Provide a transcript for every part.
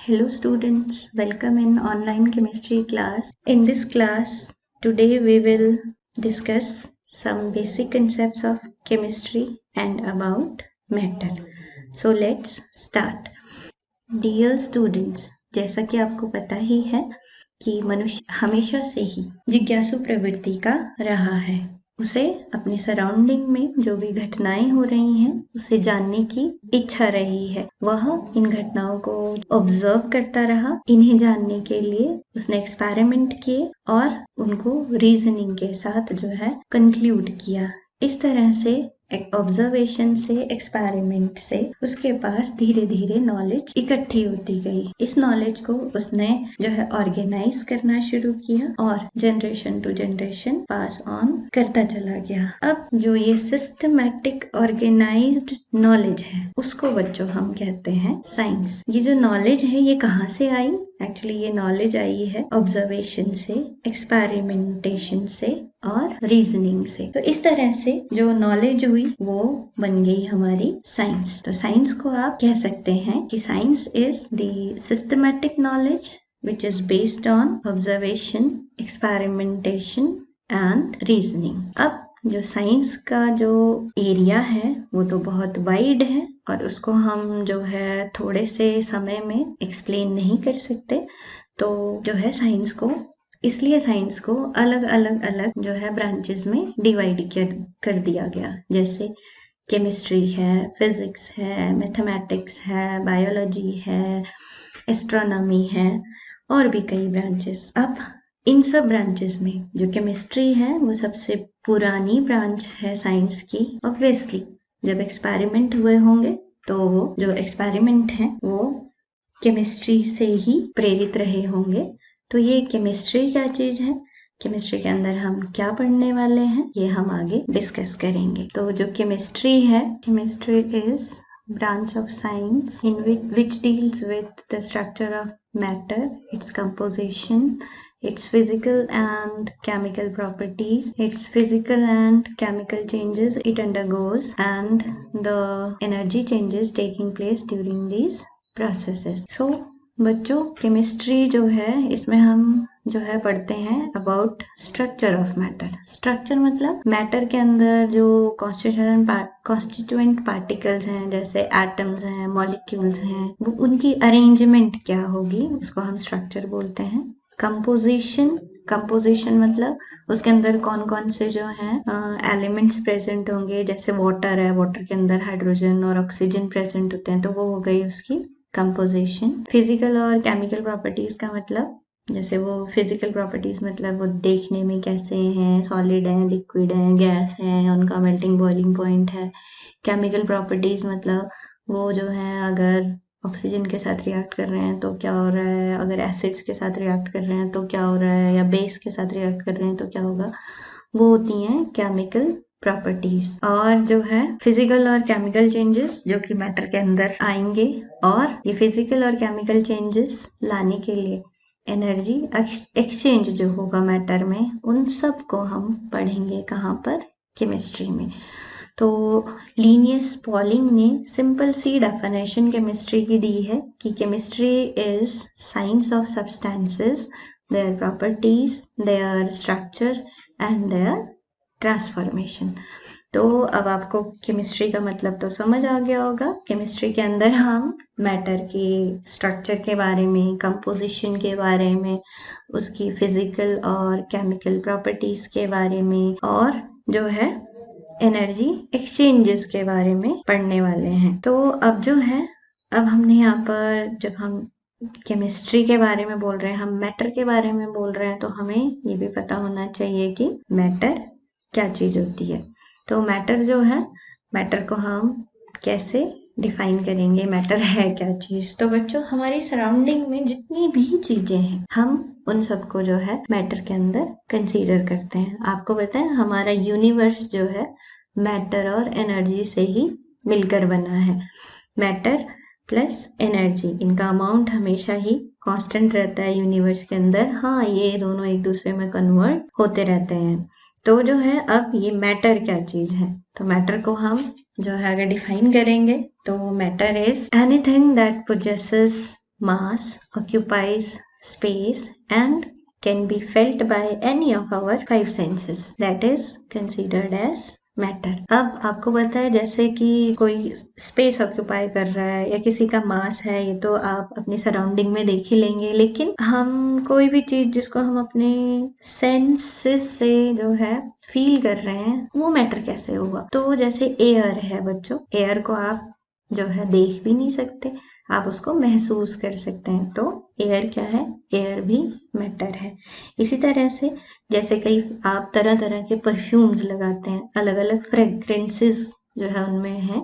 Hello students, welcome in online chemistry class. In this class, today we will discuss some basic concepts of chemistry and about matter. So let's start. Dear students, जैसा कि आपको पता ही है कि मनुष्य हमेशा से ही जिज्ञासु प्रवृत्ति का रहा है। उसे अपनी सराउंडिंग में जो भी घटनाएं हो रही हैं उसे जानने की इच्छा रही है। वह इन घटनाओं को ऑब्जर्व करता रहा। इन्हें जानने के लिए उसने एक्सपेरिमेंट किए और उनको रीजनिंग के साथ जो है कंक्लूड किया। इस तरह से ऑब्जर्वेशन से, एक्सपेरिमेंट से उसके पास धीरे धीरे नॉलेज इकट्ठी होती गई। इस नॉलेज को उसने जो है ऑर्गेनाइज करना शुरू किया और generation to generation pass on करता चला गया। अब जो ये सिस्टमैटिक ऑर्गेनाइज्ड नॉलेज है उसको बच्चों हम कहते हैं साइंस। ये जो नॉलेज है ये कहाँ से आई? एक्चुअली ये नॉलेज आई है ऑब्जर्वेशन से, एक्सपेरिमेंटेशन से और रीजनिंग से। तो इस तरह से जो नॉलेज हुई वो बन गई हमारी साइंस। तो साइंस को आप कह सकते हैं कि science is the systematic knowledge which is based on observation, experimentation and reasoning. अब जो साइंस का जो एरिया है वो तो बहुत वाइड है और उसको हम जो है थोड़े से समय में एक्सप्लेन नहीं कर सकते। तो जो है साइंस को, इसलिए साइंस को अलग अलग जो है ब्रांचेस में डिवाइड कर दिया गया। जैसे केमिस्ट्री है, फिजिक्स है, मैथमेटिक्स है, बायोलॉजी है, एस्ट्रोनॉमी है और भी कई ब्रांचेस। अब इन सब ब्रांचेस में जो केमिस्ट्री है वो सबसे पुरानी ब्रांच है साइंस की। ऑब्वियसली जब एक्सपेरिमेंट हुए होंगे तो वो जो एक्सपेरिमेंट है वो केमिस्ट्री से ही प्रेरित रहे होंगे। तो ये केमिस्ट्री क्या चीज है, केमिस्ट्री के अंदर हम क्या पढ़ने वाले हैं, ये हम आगे डिस्कस करेंगे। तो जो केमिस्ट्री है, chemistry is branch of science in which deals with the structure of matter, its composition, its physical and chemical properties, its physical and chemical changes it undergoes, and the energy changes taking place during these processes. So बच्चों, chemistry जो है इसमें हम जो है पढ़ते हैं about structure of matter. Structure मतलब मैटर के अंदर जो कॉन्स्टिट्यूएंट पार्टिकल्स हैं, जैसे एटम्स हैं, मॉलिक्यूल्स हैं, वो उनकी अरेंजमेंट क्या होगी उसको हम स्ट्रक्चर बोलते हैं। कंपोजिशन मतलब उसके अंदर कौन कौन से जो हैं एलिमेंट्स प्रेजेंट होंगे। जैसे वाटर है, वाटर के अंदर हाइड्रोजन और ऑक्सीजन प्रेजेंट होते हैं, तो वो हो गई उसकी कंपोजिशन। फिजिकल और केमिकल प्रॉपर्टीज का मतलब, जैसे वो फिजिकल प्रॉपर्टीज मतलब वो देखने में कैसे हैं, सॉलिड है, लिक्विड है, गैस है, उनका मेल्टिंग बॉइलिंग पॉइंट है। केमिकल प्रॉपर्टीज मतलब वो जो है अगर ऑक्सीजन के साथ रिएक्ट कर रहे हैं तो क्या हो रहा है, अगर एसिड्स के साथ रिएक्ट कर रहे हैं तो क्या हो रहा है, या बेस के साथ रिएक्ट कर रहे हैं तो क्या होगा, वो होती हैं केमिकल प्रॉपर्टीज। और जो है फिजिकल और केमिकल चेंजेस जो कि मैटर के अंदर आएंगे, और ये फिजिकल और केमिकल चेंजेस लाने के लिए एनर्जी एक्सचेंज जो होगा मैटर में, उन सब को हम पढ़ेंगे कहाँ पर, केमिस्ट्री में। तो लिनियस पॉलिंग ने सिंपल सी डेफिनेशन केमिस्ट्री की दी है कि chemistry is science of substances, their properties, their structure and their transformation. तो अब आपको केमिस्ट्री का मतलब तो समझ आ गया होगा। केमिस्ट्री के अंदर हम मैटर के स्ट्रक्चर के बारे में, कंपोजिशन के बारे में, उसकी फिजिकल और केमिकल प्रॉपर्टीज के बारे में, और जो है एनर्जी एक्सचेंजेस के बारे में पढ़ने वाले हैं। तो अब जो है, अब हमने यहाँ पर जब हम केमिस्ट्री के बारे में बोल रहे हैं, हम मैटर के बारे में बोल रहे हैं, तो हमें ये भी पता होना चाहिए कि मैटर क्या चीज होती है। तो मैटर जो है, मैटर को हम कैसे डिफाइन करेंगे, मैटर है क्या चीज। तो बच्चों, हमारी सराउंडिंग में जितनी भी चीजें हैं हम उन सबको जो है मैटर के अंदर कंसीडर करते हैं। आपको पता है हमारा यूनिवर्स जो है मैटर और एनर्जी से ही मिलकर बना है। मैटर प्लस एनर्जी, इनका अमाउंट हमेशा ही कांस्टेंट रहता है यूनिवर्स के अंदर। हाँ, ये दोनों एक दूसरे में कन्वर्ट होते रहते हैं। तो जो है अब ये मैटर क्या चीज है, तो मैटर को हम जो है अगर डिफाइन करेंगे तो matter is anything that possesses mass, occupies space and can be felt by any of our five senses. That is considered as matter. अब आपको पता है जैसे कि कोई स्पेस ऑक्यूपाई कर रहा है या किसी का मास है, ये तो आप अपनी सराउंडिंग में देख ही लेंगे, लेकिन हम कोई भी चीज जिसको हम अपने सेंसेस से जो है फील कर रहे हैं वो मैटर कैसे होगा। तो जैसे एयर है बच्चों, एयर को आप जो है देख भी नहीं सकते, आप उसको महसूस कर सकते हैं, तो एयर क्या है, एयर भी मैटर है। इसी तरह से जैसे कई आप तरह तरह के परफ्यूम्स लगाते हैं, अलग अलग फ्रेग्रेंसेस जो है उनमें है,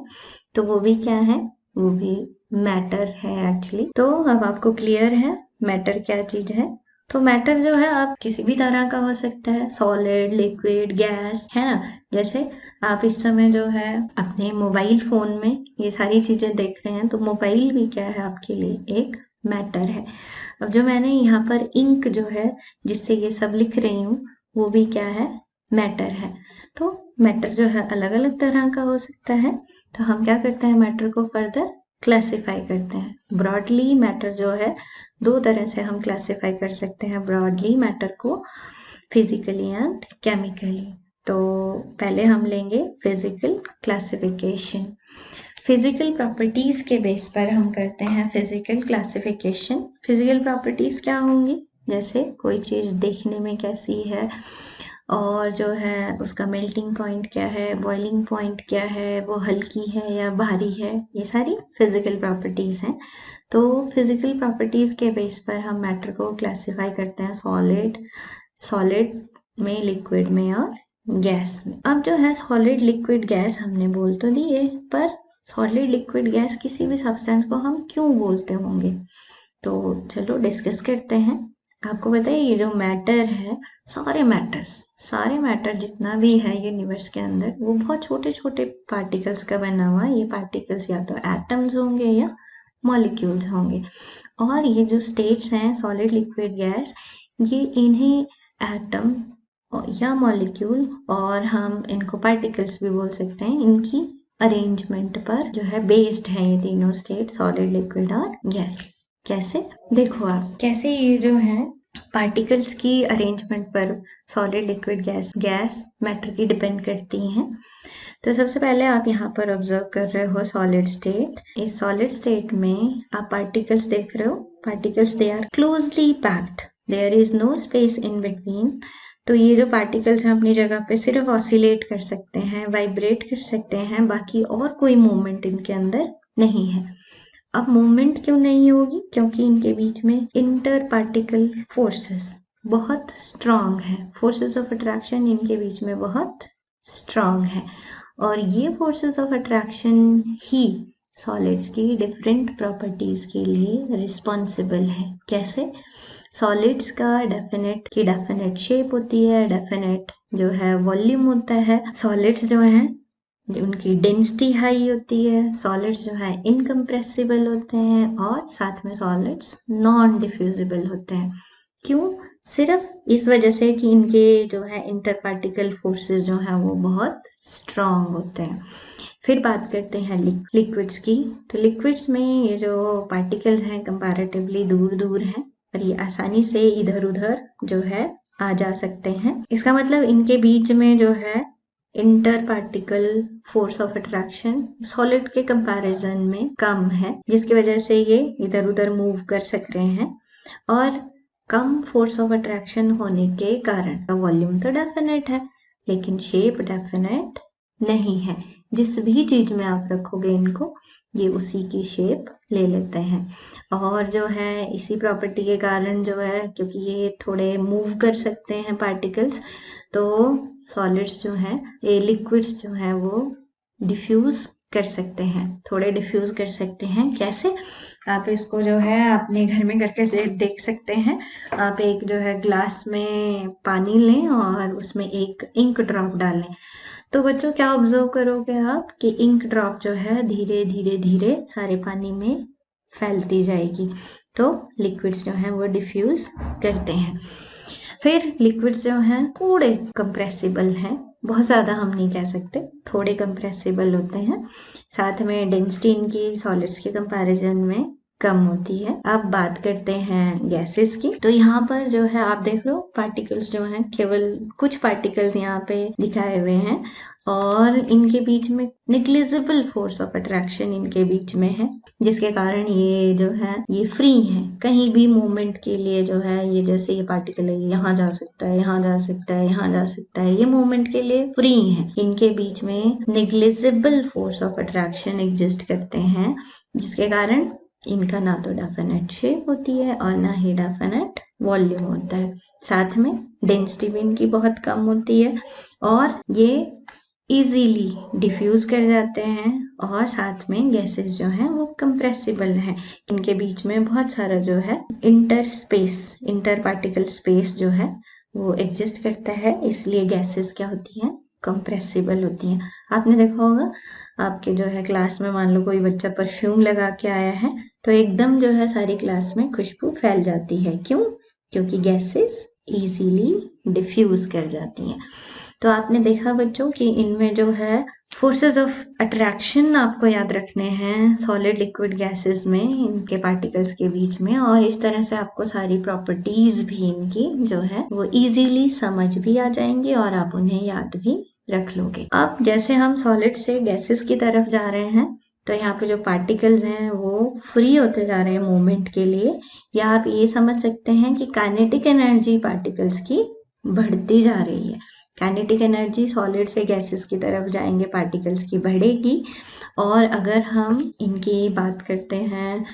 तो वो भी क्या है, वो भी मैटर है एक्चुअली। तो अब आपको क्लियर है मैटर क्या चीज है। तो मैटर जो है आप किसी भी तरह का हो सकता है, सॉलिड, लिक्विड, गैस, है ना। जैसे आप इस समय जो है अपने मोबाइल फोन में ये सारी चीजें देख रहे हैं, तो मोबाइल भी क्या है आपके लिए एक मैटर है। अब जो मैंने यहाँ पर इंक जो है जिससे ये सब लिख रही हूँ वो भी क्या है, मैटर है। तो मैटर जो है अलग अलग तरह का हो सकता है। तो हम क्या करते हैं, मैटर को फर्दर क्लासिफाई करते हैं। ब्रॉडली मैटर जो है दो तरह से हम क्लासिफाई कर सकते हैं ब्रॉडली मैटर को, फिजिकली एंड केमिकली। तो पहले हम लेंगे फिजिकल क्लासिफिकेशन। फिजिकल प्रॉपर्टीज के बेस पर हम करते हैं फिजिकल क्लासिफिकेशन। फिजिकल प्रॉपर्टीज क्या होंगी, जैसे कोई चीज देखने में कैसी है, और जो है उसका मेल्टिंग पॉइंट क्या है, बॉइलिंग पॉइंट क्या है, वो हल्की है या भारी है, ये सारी फिजिकल प्रॉपर्टीज हैं। तो फिजिकल प्रॉपर्टीज के बेस पर हम मैटर को क्लासिफाई करते हैं सॉलिड में, लिक्विड में और गैस में। अब जो है सॉलिड, लिक्विड, गैस हमने बोल तो दिए, पर सॉलिड, लिक्विड, गैस किसी भी सब्सटेंस को हम क्यों बोलते होंगे, तो चलो डिस्कस करते हैं। आपको बताइए ये जो मैटर है, सारे मैटर जितना भी है यूनिवर्स के अंदर वो बहुत छोटे छोटे पार्टिकल्स का बना हुआ है। ये पार्टिकल्स या तो एटम्स होंगे या मॉलिक्यूल्स होंगे, और ये जो स्टेट्स हैं सॉलिड, लिक्विड, गैस, ये इन्हीं एटम या मॉलिक्यूल, और हम इनको पार्टिकल्स भी बोल सकते हैं, इनकी अरेंजमेंट पर जो है बेस्ड है ये तीनों स्टेट, सॉलिड, लिक्विड और गैस। कैसे, देखो आप कैसे ये जो है पार्टिकल्स की अरेंजमेंट पर सॉलिड, लिक्विड, गैस मैटर की डिपेंड करती हैं। तो सबसे पहले आप यहाँ पर ऑब्जर्व कर रहे हो सॉलिड स्टेट। इस सॉलिड स्टेट में आप पार्टिकल्स देख रहे हो, particles they are closely packed, there is no space in between. तो ये जो पार्टिकल्स हैं अपनी जगह पे सिर्फ ऑसिलेट कर सकते हैं, वाइब्रेट कर सकते हैं, बाकी और कोई मूवमेंट इनके अंदर नहीं है। अब मूवमेंट क्यों नहीं होगी, क्योंकि इनके बीच में इंटर पार्टिकल फोर्सेस बहुत स्ट्रांग है, फोर्सेस ऑफ अट्रैक्शन इनके बीच में बहुत स्ट्रांग है, और ये forces of attraction he solids की डिफरेंट प्रॉपर्टीज के लिए रिस्पॉन्सिबल है। कैसे, सॉलिड्स का डेफिनेट शेप होती है, डेफिनेट जो है वॉल्यूम होता है। सॉलिड्स जो है उनकी डेंसिटी हाई होती है, सॉलिड्स जो है इनकम्प्रेसिबल होते हैं, और साथ में सॉलिड्स नॉन डिफ्यूजिबल होते हैं। क्यों, सिर्फ इस वजह से कि इनके जो है इंटर पार्टिकल फोर्सेस जो है वो बहुत स्ट्रांग होते हैं। फिर बात करते हैं लिक्विड्स की। तो लिक्विड्स में ये जो पार्टिकल्स हैं कंपैरेटिवली दूर दूर हैं, और ये आसानी से इधर उधर जो है आ जा सकते हैं। इसका मतलब इनके बीच में जो है inter particle force of attraction solid के कंपैरिजन में कम है, जिसकी वजह से ये इधर उधर मूव कर सक रहे हैं। और कम फोर्स ऑफ अट्रैक्शन होने के कारण वॉल्यूम तो डेफिनेट है, लेकिन शेप डेफिनेट नहीं है। जिस भी चीज में आप रखोगे इनको, ये उसी की शेप ले लेते हैं। और जो है इसी प्रॉपर्टी के कारण जो है, क्योंकि ये थोड़े मूव कर सकते हैं पार्टिकल्स, तो सॉलिड्स जो हैं, ये लिक्विड्स जो हैं वो डिफ्यूज कर सकते हैं, थोड़े डिफ्यूज कर सकते हैं। कैसे, आप इसको जो है अपने घर में करके देख सकते हैं। आप एक जो है ग्लास में पानी लें और उसमें एक इंक ड्रॉप डालें, तो बच्चों क्या ऑब्जर्व करोगे आप कि इंक ड्रॉप जो है धीरे धीरे धीरे सारे पानी में फैलती जाएगी। तो लिक्विड्स जो हैं वो डिफ्यूज करते हैं। फिर लिक्विड्स जो हैं थोड़े कंप्रेसिबल हैं, बहुत ज़्यादा हम नहीं कह सकते, थोड़े कंप्रेसिबल होते हैं। साथ में डेंसिटी इनकी सॉलिड्स के कंपैरिजन में कम होती है। अब बात करते हैं गैसेस की। तो यहाँ पर जो है आप देख लो पार्टिकल्स जो हैं, केवल कुछ पार्टिकल्स यहाँ पे दिखाए हुए हैं और इनके बीच में नेग्लिजिबल फोर्स ऑफ अट्रैक्शन इनके बीच में है, जिसके कारण ये जो है ये फ्री है। कहीं भी मूवमेंट के लिए जो है ये, जैसे ये पार्टिकल है, यहाँ जा सकता है, यहाँ जा सकता है, यहाँ जा सकता है, ये मूवमेंट के लिए फ्री है। इनके बीच में negligible force of attraction exist करते हैं, जिसके कारण इनका ना तो डेफिनेट शेप होती है और ना ही डेफिनेट वॉल्यूम होता है। साथ में डेंसिटी भी इनकी बहुत कम होती है और ये इजीली डिफ्यूज कर जाते हैं और साथ में गैसेस जो हैं वो कंप्रेसिबल हैं। इनके बीच में बहुत सारा जो है इंटर पार्टिकल स्पेस जो है वो एग्जिस्ट करता है, इसलिए गैसेस क्या होती हैं, कंप्रेसिबल होती हैं। आपने देखा होगा आपके जो है क्लास में मान लो कोई बच्चा परफ्यूम लगा के आया है तो एकदम जो है सारी क्लास में खुशबू फैल जाती है। क्यों? क्योंकि गैसेस इजीली डिफ्यूज कर जाती हैं। तो आपने देखा बच्चों कि इनमें जो है फोर्सेस ऑफ अट्रैक्शन आपको याद रखने हैं सॉलिड लिक्विड गैसेस में, इनके पार्टिकल्स के बीच में, और इस तरह से आपको सारी प्रॉपर्टीज भी इनकी जो है वो इजीली समझ भी आ जाएंगी और आप उन्हें याद भी रख लोगे। अब जैसे हम सॉलिड से गैसेस की तरफ जा रहे हैं तो यहाँ पे जो पार्टिकल्स हैं वो फ्री होते जा रहे हैं मूवमेंट के लिए, या आप ये समझ सकते हैं कि काइनेटिक एनर्जी पार्टिकल्स की बढ़ती जा रही है। काइनेटिक एनर्जी सॉलिड से गैसेस की तरफ जाएंगे पार्टिकल्स की बढ़ेगी। और अगर हम इनकी बात करते हैं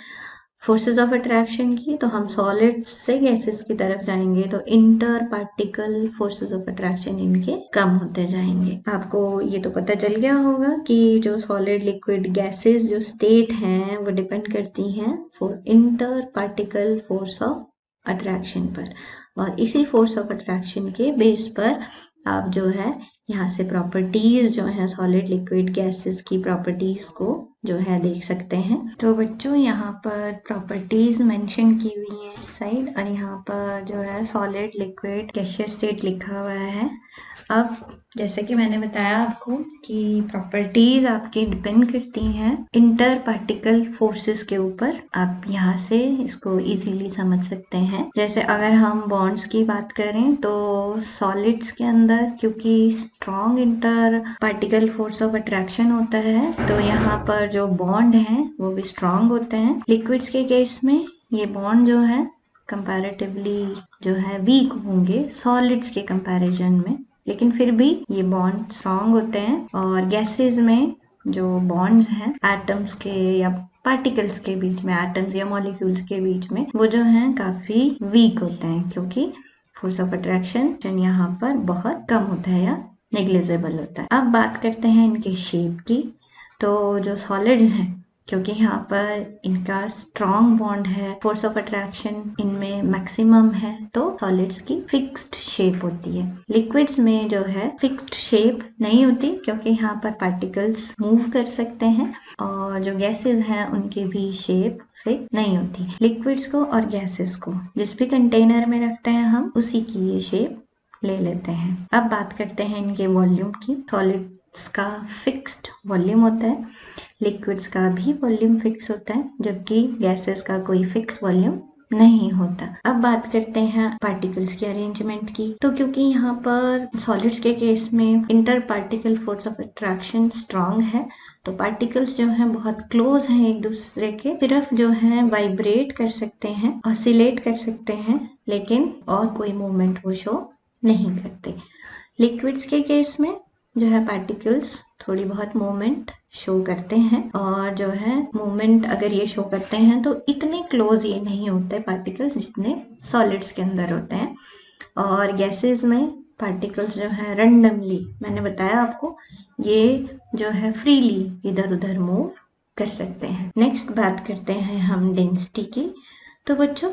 फोर्सेस ऑफ अट्रैक्शन की, तो हम सॉलिड से गैसेस की तरफ जाएंगे तो inter particle forces of attraction इनके कम होते जाएंगे। आपको ये तो पता चल गया होगा कि जो सॉलिड लिक्विड गैसेस जो स्टेट हैं वो डिपेंड करती हैं for inter particle force of attraction पर, और इसी फोर्स ऑफ अट्रैक्शन के बेस पर आप जो है यहाँ से प्रॉपर्टीज जो है सॉलिड लिक्विड गैसेस की प्रॉपर्टीज को जो है देख सकते हैं। तो बच्चों यहाँ पर प्रॉपर्टीज मेंशन की हुई है इस साइड, और यहाँ पर जो है सॉलिड लिक्विड गैसियस स्टेट लिखा हुआ है। अब जैसे कि मैंने बताया आपको कि प्रॉपर्टीज आपकी डिपेंड करती हैं इंटर पार्टिकल फोर्सेस के ऊपर। आप यहाँ से इसको इजीली समझ सकते हैं। जैसे अगर हम बॉन्ड्स की बात करें तो सॉलिड्स के अंदर क्योंकि strong inter particle force of attraction होता है तो यहाँ पर जो बॉन्ड हैं वो भी स्ट्रॉन्ग होते हैं। लिक्विड्स के केस में ये बॉन्ड जो है कंपैरेटिवली जो है वीक होंगे सॉलिड्स के कंपैरिजन में, लेकिन फिर भी ये बॉन्ड स्ट्रॉन्ग होते हैं। और गैसेस में जो बॉन्ड्स हैं एटम्स के या पार्टिकल्स के बीच में, एटम्स या मॉलिक्यूल्स के बीच में, वो जो हैं काफी वीक होते हैं क्योंकि फोर्स ऑफ अट्रैक्शन यहाँ पर बहुत कम होता है या नेग्लिजिबल होता है। अब बात करते हैं इनके शेप की। तो जो सॉलिड्स हैं क्योंकि यहाँ पर इनका स्ट्रॉन्ग बॉन्ड है, फोर्स ऑफ अट्रैक्शन इनमें मैक्सिमम है, तो सॉलिड्स की फिक्स्ड शेप होती है। लिक्विड्स में जो है फिक्स्ड शेप नहीं होती क्योंकि यहाँ पर पार्टिकल्स मूव कर सकते हैं, और जो गैसेस हैं उनकी भी शेप फिक्स नहीं होती। लिक्विड्स को और गैसेस को जिस भी कंटेनर में रखते हैं हम उसी की ये शेप ले लेते हैं। अब बात करते हैं इनके वॉल्यूम की। सॉलिड्स का फिक्स्ड वॉल्यूम होता है, लिक्विड्स का भी वॉल्यूम फिक्स होता है, जबकि गैसेस का कोई फिक्स वॉल्यूम नहीं होता। अब बात करते हैं पार्टिकल्स की अरेंजमेंट की। तो क्योंकि यहाँ पर सॉलिड्स के केस में inter particle force of attraction strong है तो पार्टिकल्स जो हैं बहुत क्लोज हैं एक दूसरे के, सिर्फ जो है वाइब्रेट कर सकते हैं, ऑसिलेट कर सकते हैं, लेकिन और कोई मूवमेंट वो शो नहीं करते। लिक्विड्स के केस में जो है पार्टिकल्स थोड़ी बहुत मूवमेंट शो करते हैं, और जो है मूवमेंट अगर ये शो करते हैं तो इतने क्लोज ये नहीं होते पार्टिकल्स जितने सॉलिड्स के अंदर होते हैं। और गैसेस में पार्टिकल्स जो है रैंडमली, मैंने बताया आपको, ये जो है फ्रीली इधर उधर मूव कर सकते हैं। नेक्स्ट बात करते हैं हम डेंसिटी की। तो बच्चों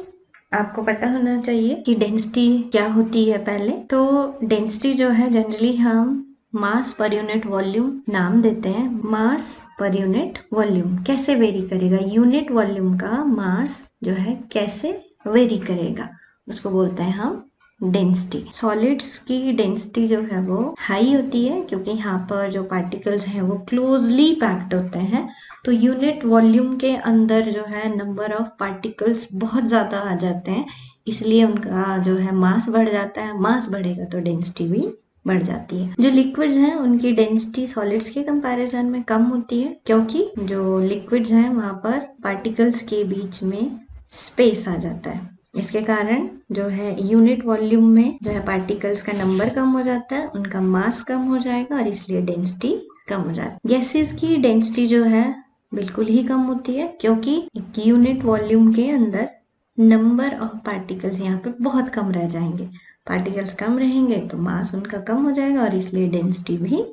आपको पता होना चाहिए कि डेंसिटी क्या होती है। पहले तो डेंसिटी जो है जनरली हम मास पर यूनिट वॉल्यूम नाम देते हैं। मास पर यूनिट वॉल्यूम कैसे वेरी करेगा, यूनिट वॉल्यूम का मास जो है कैसे वेरी करेगा, उसको बोलते हैं हम डेंसिटी। सॉलिड्स की डेंसिटी जो है वो हाई होती है क्योंकि यहाँ पर जो पार्टिकल्स हैं वो क्लोजली पैक्ड होते हैं, तो यूनिट वॉल्यूम के अंदर जो है नंबर ऑफ पार्टिकल्स बहुत ज़्यादा आ जाते हैं, इसलिए उनका जो है मास बढ़ जाता है। मास बढ़ेगा तो डेंसिटी भी बढ़ जाती है। जो लिक्विड्स हैं उनकी डेंसिटी सॉलिड्स के कंपैरिजन में कम होती है क्योंकि जो लिक्विड्स हैं वहाँ पर पार्टिकल्स के बीच में स्पेस आ जाता है। इसके कारण जो है यूनिट वॉल्यूम में जो है पार्टिकल्स का नंबर कम हो जाता है, उनका मास कम हो जाएगा और इसलिए डेंसिटी कम हो जाती है। गैसेस की डेंसिटी जो है बिल्कुल ही कम होती है क्योंकि यूनिट वॉल्यूम के अंदर नंबर ऑफ पार्टिकल्स यहाँ पे बहुत कम रह जाएंगे। पार्टिकल्स कम रहेंगे तो मास उनका कम हो जाएगा और इसलिए डेंसिटी भी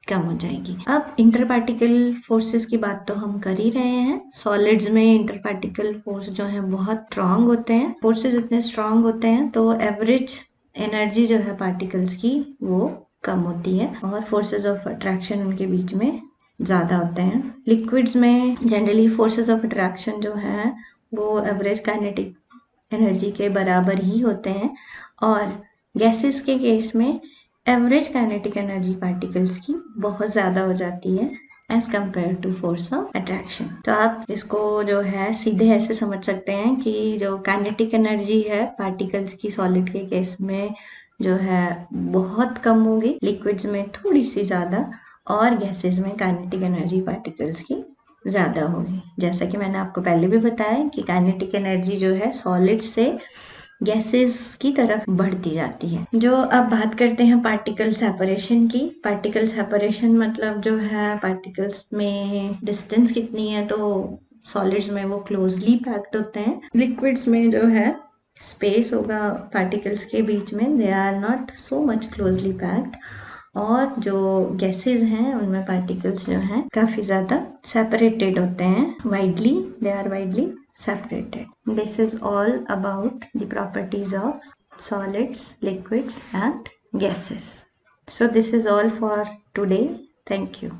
कम हो जाएगी। अब इंटर पार्टिकल फोर्सेस की बात तो हम कर ही रहे हैं। सॉलिड्स में इंटर पार्टिकल फोर्स जो है बहुत स्ट्रांग होते हैं। फोर्सेस इतने स्ट्रांग होते हैं तो एवरेज एनर्जी जो है पार्टिकल्स की वो कम होती है और फोर्सेस ऑफ अट्रैक्शन उनके बीच में ज़्यादा होते हैं। लिक्विड्स में जनरली फोर्सेस ऑफ अट्रैक्शन जो है वो एवरेज काइनेटिक एनर्जी के बराबर ही होते हैं और गैसेस के केस में एवरेज काइनेटिक एनर्जी पार्टिकल्स की बहुत ज़्यादा हो जाती है as compare to force of attraction. तो आप इसको जो है सीधे ऐसे समझ सकते हैं कि जो काइनेटिक एनर्जी है पार्टिकल्स की सॉलिड के केस में जो है बहुत कम होगी, लिक्विड्स में थोड़ी सी ज़्यादा और गैसेस में काइनेटिक एनर्जी पार्टिकल्स की ज़्यादा होगी। जैसा कि मैंने आपको पहले भी बताया कि काइनेटिक एनर्जी जो है सॉलिड से गैसेस की तरफ बढ़ती जाती है। जो अब बात करते हैं पार्टिकल सेपरेशन की। पार्टिकल सेपरेशन मतलब जो है पार्टिकल्स में डिस्टेंस कितनी है, तो सॉलिड्स में वो क्लोजली पैक्ड होते हैं। लिक्विड्स में जो है स्पेस होगा पार्टिकल्स के बीच में, they are not so much closely packed. और जो गैसेस हैं उनमें पार्टिकल्स जो हैं काफ़ी ज़्यादा सेपरेटेड होते हैं, widely, they are widely separated. This is all about the properties of solids, liquids and gases. So this is all for today. Thank you.